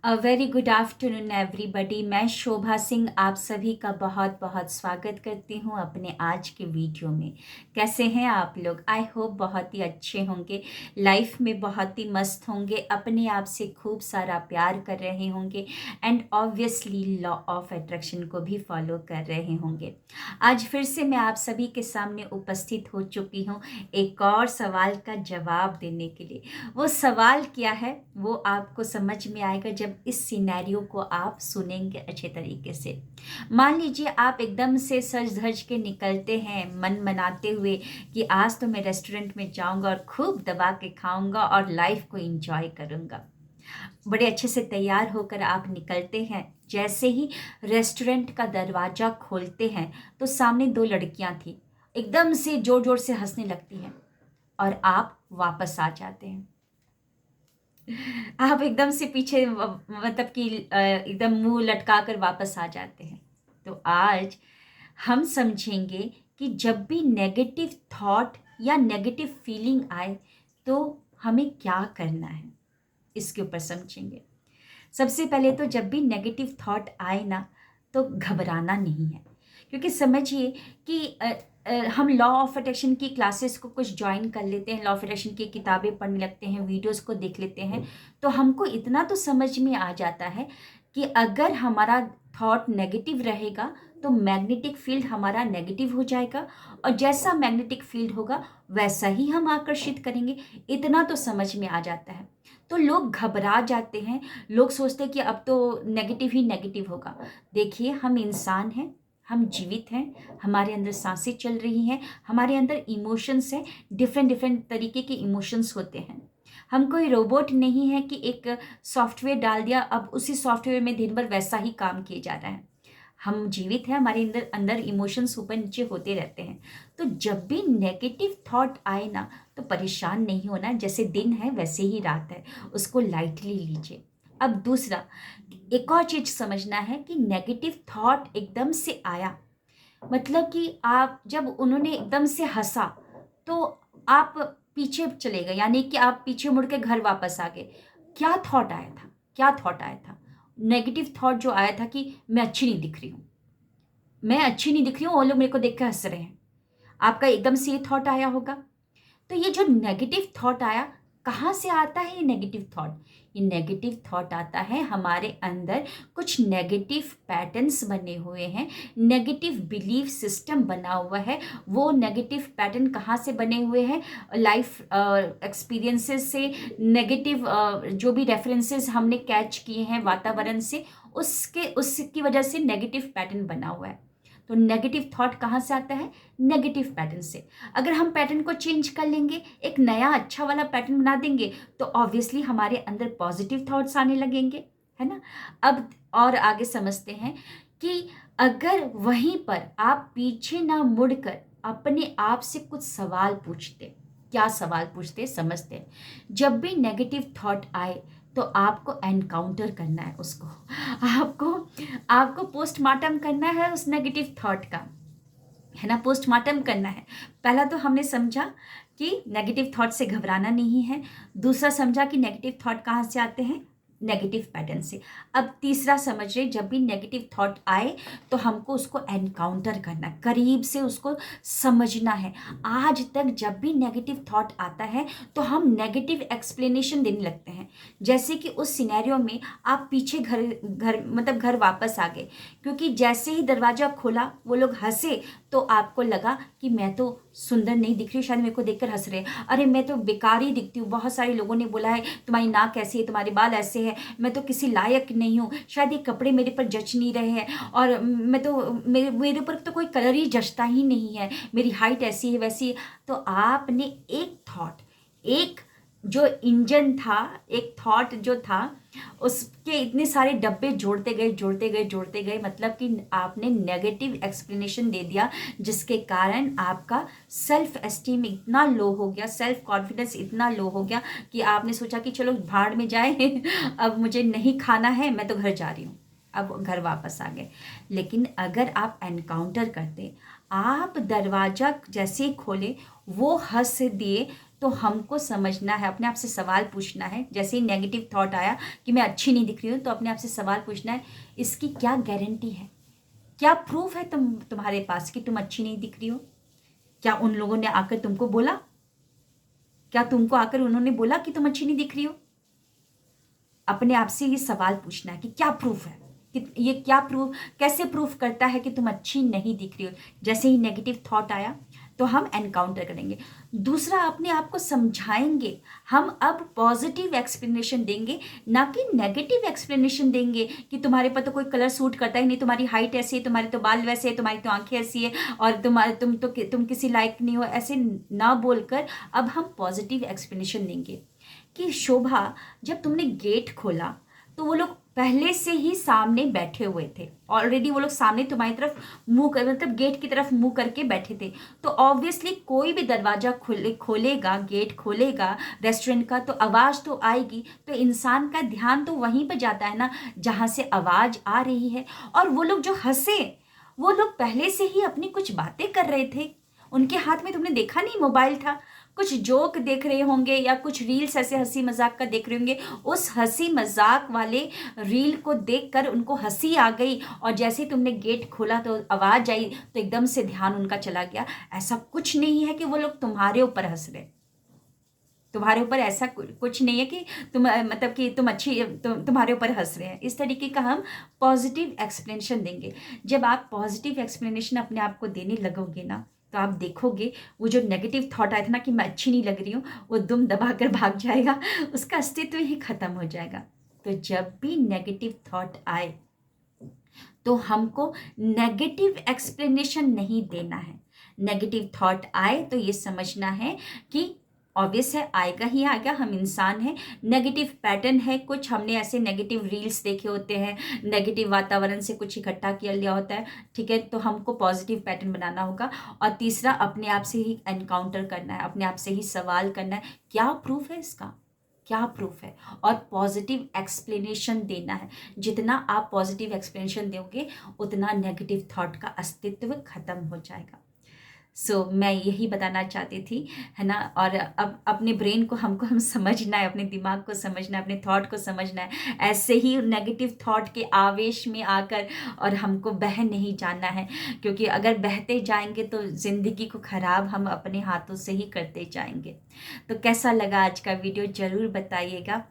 Very good afternoon everybody. मैं शोभा सिंह आप सभी का बहुत बहुत स्वागत करती हूँ अपने आज के वीडियो में। कैसे हैं आप लोग? आई होप बहुत ही अच्छे होंगे, लाइफ में बहुत ही मस्त होंगे, अपने आप से खूब सारा प्यार कर रहे होंगे and obviously law of attraction को भी फॉलो कर रहे होंगे। आज फिर से मैं आप सभी के सामने उपस्थित हो चुकी हूँ एक और सवाल का जवाब देने के लिए। वो सवाल क्या है वो आपको समझ में आएगा जब इस सिनेरियो को आप सुनेंगे अच्छे तरीके से। मान लीजिए आप एकदम से सज धज के निकलते हैं मन मनाते हुए कि आज तो मैं रेस्टोरेंट में जाऊंगा और खूब दबा के खाऊंगा और लाइफ को एंजॉय करूंगा। बड़े अच्छे से तैयार होकर आप निकलते हैं। जैसे ही रेस्टोरेंट का दरवाज़ा खोलते हैं तो सामने दो लड़कियां थी, एकदम से जोर जोर से हंसने लगती हैं और आप वापस आ जाते हैं। आप एकदम से पीछे मतलब कि एकदम मुंह लटका कर वापस आ जाते हैं। तो आज हम समझेंगे कि जब भी नेगेटिव थॉट या नेगेटिव फीलिंग आए तो हमें क्या करना है, इसके ऊपर समझेंगे। सबसे पहले तो जब भी नेगेटिव थॉट आए ना तो घबराना नहीं है, क्योंकि समझिए कि हम लॉ ऑफ अट्रैक्शन की क्लासेस को कुछ ज्वाइन कर लेते हैं, लॉ ऑफ अट्रैक्शन की किताबें पढ़ने लगते हैं, वीडियोस को देख लेते हैं, तो हमको इतना तो समझ में आ जाता है कि अगर हमारा थॉट नेगेटिव रहेगा तो मैग्नेटिक फील्ड हमारा नेगेटिव हो जाएगा और जैसा मैग्नेटिक फील्ड होगा वैसा ही हम आकर्षित करेंगे। इतना तो समझ में आ जाता है। तो लोग घबरा जाते हैं, लोग सोचते हैं कि अब तो नेगेटिव ही नेगेटिव होगा। देखिए, हम इंसान हैं, हम जीवित हैं, हमारे अंदर सांसें चल रही हैं, हमारे अंदर इमोशंस हैं, डिफरेंट डिफरेंट तरीके के इमोशंस होते हैं। हम कोई रोबोट नहीं है कि एक सॉफ्टवेयर डाल दिया अब उसी सॉफ्टवेयर में दिन भर वैसा ही काम किए जा रहा है। हम जीवित हैं, हमारे अंदर अंदर इमोशंस ऊपर नीचे होते रहते हैं। तो जब भी नेगेटिव थॉट आए ना तो परेशान नहीं होना, जैसे दिन है वैसे ही रात है, उसको लाइटली लीजिए। अब दूसरा, एक और चीज समझना है कि नेगेटिव थॉट एकदम से आया मतलब कि आप जब उन्होंने एकदम से हंसा तो आप पीछे चले गए, यानी कि आप पीछे मुड़ के घर वापस आ गए। क्या थॉट आया था? क्या थॉट आया था? नेगेटिव थॉट जो आया था कि मैं अच्छी नहीं दिख रही हूँ, मैं अच्छी नहीं दिख रही हूँ, वो लोग मेरे को देख के हंस रहे हैं। आपका एकदम से ये थॉट आया होगा। तो ये जो नेगेटिव थॉट आया, कहाँ से आता है ये नेगेटिव थॉट? ये नेगेटिव थॉट आता है हमारे अंदर कुछ नेगेटिव पैटर्न्स बने हुए हैं, नेगेटिव बिलीफ सिस्टम बना हुआ है। वो नेगेटिव पैटर्न कहाँ से बने हुए हैं? लाइफ एक्सपीरियंसेस से, नेगेटिव जो भी रेफरेंसेस हमने कैच किए हैं वातावरण से, उसकी वजह से नेगेटिव पैटर्न बना हुआ है। तो नेगेटिव थॉट कहाँ से आता है? नेगेटिव पैटर्न से। अगर हम पैटर्न को चेंज कर लेंगे, एक नया अच्छा वाला पैटर्न बना देंगे, तो ऑब्वियसली हमारे अंदर पॉजिटिव थॉट्स आने लगेंगे, है ना। अब और आगे समझते हैं कि अगर वहीं पर आप पीछे ना मुड़कर अपने आप से कुछ सवाल पूछते, क्या सवाल पूछते समझते हैं। जब भी नेगेटिव थॉट आए तो आपको एनकाउंटर करना है उसको, आपको आपको पोस्टमार्टम करना है उस नेगेटिव थॉट का, है ना। पोस्टमार्टम करना है। पहला तो हमने समझा कि नेगेटिव थॉट से घबराना नहीं है। दूसरा समझा कि नेगेटिव थॉट कहाँ से आते हैं? नेगेटिव पैटर्न से। अब तीसरा समझ रहे, जब भी नेगेटिव थॉट आए तो हमको उसको एनकाउंटर करना है, करीब से उसको समझना है। आज तक जब भी नेगेटिव थॉट आता है तो हम नेगेटिव एक्सप्लेनेशन देने लगते हैं, जैसे कि उस सिनेरियो में आप पीछे घर घर मतलब घर वापस आ गए, क्योंकि जैसे ही दरवाज़ा खोला वो लोग हंसे तो आपको लगा कि मैं तो सुंदर नहीं दिख रही हूँ, शायद मेरे को देखकर हंस रहे हैं, अरे मैं तो बेकार ही दिखती हूँ, बहुत सारे लोगों ने बोला है तुम्हारी नाक ऐसी है, तुम्हारे बाल ऐसे हैं, मैं तो किसी लायक नहीं हूँ, शायद ये कपड़े मेरे पर जच नहीं रहे हैं, और मैं तो मेरे मेरे ऊपर तो कोई कलर ही जचता ही नहीं है, मेरी हाइट ऐसी है वैसी है। तो आपने एक थॉट, एक जो इंजन था, एक थॉट जो था, उसके इतने सारे डब्बे जोड़ते गए जोड़ते गए जोड़ते गए, मतलब कि आपने नेगेटिव एक्सप्लेनेशन दे दिया, जिसके कारण आपका सेल्फ एस्टीम इतना लो हो गया, सेल्फ कॉन्फिडेंस इतना लो हो गया कि आपने सोचा कि चलो भाड़ में जाए अब मुझे नहीं खाना है, मैं तो घर जा रही हूँ। अब घर वापस आ गए। लेकिन अगर आप एनकाउंटर करते, आप दरवाज़ा जैसे ही खोले वो हंस दिए, तो हमको समझना है, अपने आप से सवाल पूछना है। जैसे ही नेगेटिव थॉट आया कि मैं अच्छी नहीं दिख रही हूँ, तो अपने आप से सवाल पूछना है, इसकी क्या गारंटी है, क्या प्रूफ है तुम्हारे पास कि तुम अच्छी नहीं दिख रही हो? क्या उन लोगों ने आकर तुमको बोला? क्या तुमको आकर उन्होंने बोला कि तुम अच्छी नहीं दिख रही हो? अपने आप से ये सवाल पूछना है कि क्या प्रूफ है, कि ये क्या प्रूफ, कैसे प्रूफ करता है कि तुम अच्छी नहीं दिख रही हो। जैसे ही नेगेटिव थॉट आया तो हम एनकाउंटर करेंगे। दूसरा, अपने आप को समझाएंगे। हम अब पॉजिटिव एक्सप्लेनेशन देंगे, ना कि नेगेटिव एक्सप्लेनेशन देंगे कि तुम्हारे पर तो कोई कलर सूट करता ही नहीं, तुम्हारी हाइट ऐसी है, तुम्हारे तो बाल वैसे है, तुम्हारी तो आंखें ऐसी है, और तुम किसी लायक नहीं हो, ऐसे ना बोलकर अब हम पॉजिटिव एक्सप्लेनेशन देंगे कि शोभा, जब तुमने गेट खोला तो वो लोग पहले से ही सामने बैठे हुए थे, ऑलरेडी वो लोग सामने तुम्हारी तरफ मुंह कर, मतलब गेट की तरफ मुंह करके बैठे थे। तो ऑब्वियसली कोई भी दरवाजा खोलेगा, गेट खोलेगा रेस्टोरेंट का, तो आवाज़ तो आएगी, तो इंसान का ध्यान तो वहीं पर जाता है ना जहाँ से आवाज़ आ रही है। और वो लोग जो हंसे, वो लोग पहले से ही अपनी कुछ बातें कर रहे थे। उनके हाथ में तुमने देखा नहीं मोबाइल था, कुछ जोक देख रहे होंगे या कुछ रील्स ऐसे हंसी मजाक का देख रहे होंगे। उस हंसी मजाक वाले रील को देखकर उनको हंसी आ गई, और जैसे ही तुमने गेट खोला तो आवाज आई, तो एकदम से ध्यान उनका चला गया। ऐसा कुछ नहीं है कि वो लोग तुम्हारे ऊपर हंस रहे, तुम्हारे ऊपर ऐसा कुछ नहीं है कि मतलब कि तुम अच्छी, तुम्हारे ऊपर हंस रहे हैं। इस तरीके का हम पॉजिटिव एक्सप्लेनेशन देंगे। जब आप पॉजिटिव एक्सप्लेनेशन अपने आप को देने लगोगे ना, तो आप देखोगे वो जो नेगेटिव थॉट आया था ना कि मैं अच्छी नहीं लग रही हूँ, वो दुम दबा कर भाग जाएगा, उसका अस्तित्व ही खत्म हो जाएगा। तो जब भी नेगेटिव थॉट आए तो हमको नेगेटिव एक्सप्लेनेशन नहीं देना है। नेगेटिव थॉट आए तो ये समझना है कि ऑब्वियस है, आएगा ही आएगा, हम इंसान हैं। नेगेटिव पैटर्न है, कुछ हमने ऐसे नेगेटिव रील्स देखे होते हैं, नेगेटिव वातावरण से कुछ इकट्ठा किया लिया होता है, ठीक है, तो हमको पॉजिटिव पैटर्न बनाना होगा। और तीसरा, अपने आप से ही एनकाउंटर करना है, अपने आप से ही सवाल करना है, क्या प्रूफ है इसका, क्या प्रूफ है, और पॉजिटिव एक्सप्लेनेशन देना है। जितना आप पॉजिटिव एक्सप्लेनेशन दोगे उतना नेगेटिव थॉट का अस्तित्व खत्म हो जाएगा। मैं यही बताना चाहती थी, है ना। और अब अपने ब्रेन को हम समझना है, अपने दिमाग को समझना है, अपने थॉट को समझना है। ऐसे ही नेगेटिव थॉट के आवेश में आकर और हमको बह नहीं जाना है, क्योंकि अगर बहते जाएंगे तो ज़िंदगी को ख़राब हम अपने हाथों से ही करते जाएंगे। तो कैसा लगा आज का वीडियो ज़रूर बताइएगा।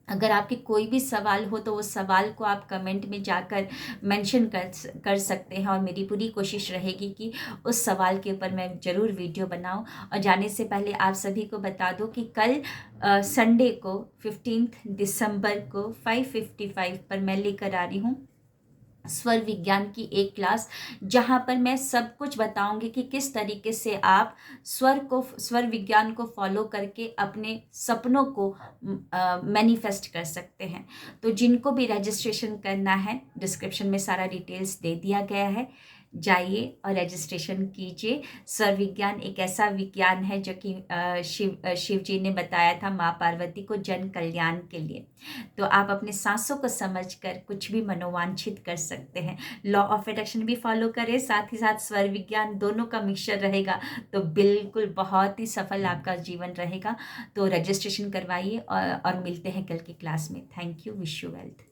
अगर आपके कोई भी सवाल हो तो उस सवाल को आप कमेंट में जाकर मेंशन कर सकते हैं, और मेरी पूरी कोशिश रहेगी कि उस सवाल के ऊपर मैं ज़रूर वीडियो बनाऊं। और जाने से पहले आप सभी को बता दूं कि कल संडे को 15 दिसंबर को 5:55 पर मैं लेकर आ रही हूँ स्वर विज्ञान की एक क्लास, जहाँ पर मैं सब कुछ बताऊंगी कि किस तरीके से आप स्वर विज्ञान को फॉलो करके अपने सपनों को मैनिफेस्ट कर सकते हैं। तो जिनको भी रजिस्ट्रेशन करना है, डिस्क्रिप्शन में सारा डिटेल्स दे दिया गया है, जाइए और रजिस्ट्रेशन कीजिए। स्वर विज्ञान एक ऐसा विज्ञान है जो कि शिव जी ने बताया था माँ पार्वती को जन कल्याण के लिए। तो आप अपने सांसों को समझकर कुछ भी मनोवांछित कर सकते हैं। लॉ ऑफ अट्रैक्शन भी फॉलो करें, साथ ही साथ स्वर विज्ञान, दोनों का मिक्सचर रहेगा तो बिल्कुल बहुत ही सफल आपका जीवन रहेगा। तो रजिस्ट्रेशन करवाइए और मिलते हैं कल की क्लास में। Thank you, wish you wealth.